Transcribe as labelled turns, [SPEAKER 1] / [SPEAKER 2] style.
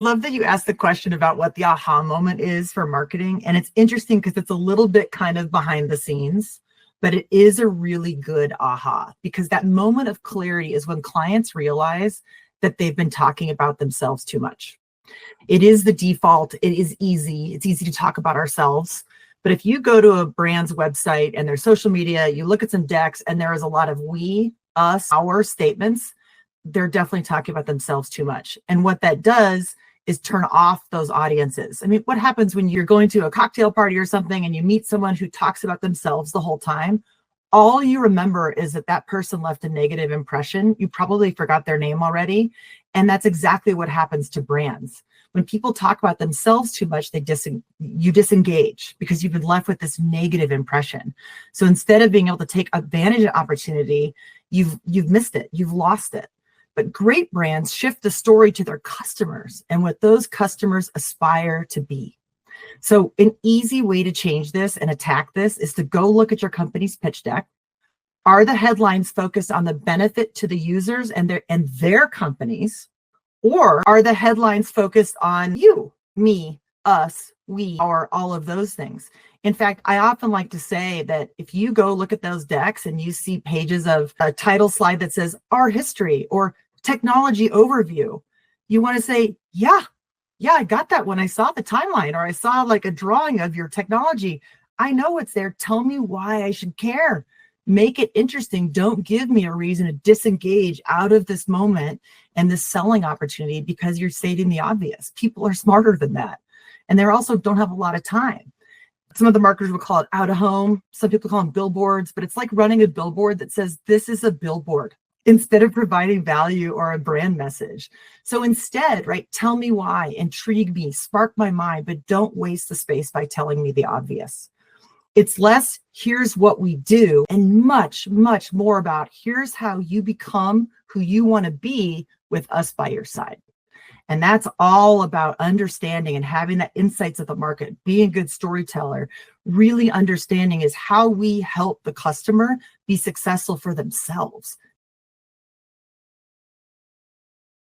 [SPEAKER 1] Love that you asked the question about what the aha moment is for marketing. And it's interesting because it's a little bit kind of behind the scenes, but it is a really good aha, because that moment of clarity is when clients realize that they've been talking about themselves too much. It is the default. It is easy. It's easy to talk about ourselves. But if you go to a brand's website and their social media, you look at some decks and there is a lot of we, us, our statements, they're definitely talking about themselves too much. And what that does is turn off those audiences. I mean, what happens when you're going to a cocktail party or something and you meet someone who talks about themselves the whole time? All you remember is that that person left a negative impression. You probably forgot their name already. And that's exactly what happens to brands. When people talk about themselves too much, you disengage because you've been left with this negative impression. So instead of being able to take advantage of opportunity, you've missed it, you've lost it. But great brands shift the story to their customers and what those customers aspire to be. So an easy way to change this and attack this is to go look at your company's pitch deck. Are the headlines focused on the benefit to the users and their companies? Or are the headlines focused on you, me, us, we, or all of those things? In fact, I often like to say that if you go look at those decks and you see pages of a title slide that says our history or technology overview, you want to say, yeah, I got that when I saw the timeline, or I saw like a drawing of your technology. I know it's there. Tell me why I should care. Make it interesting. Don't give me a reason to disengage out of this moment and this selling opportunity because you're stating the obvious. People are smarter than that. And they also don't have a lot of time. Some of the marketers would call it out of home. Some people call them billboards, but it's like running a billboard that says, this is a billboard, instead of providing value or a brand message. So instead, right, tell me why, intrigue me, spark my mind, but don't waste the space by telling me the obvious. It's less, here's what we do, and much, much more about here's how you become who you want to be with us by your side. And that's all about understanding and having that insights of the market, being a good storyteller, really understanding is how we help the customer be successful for themselves,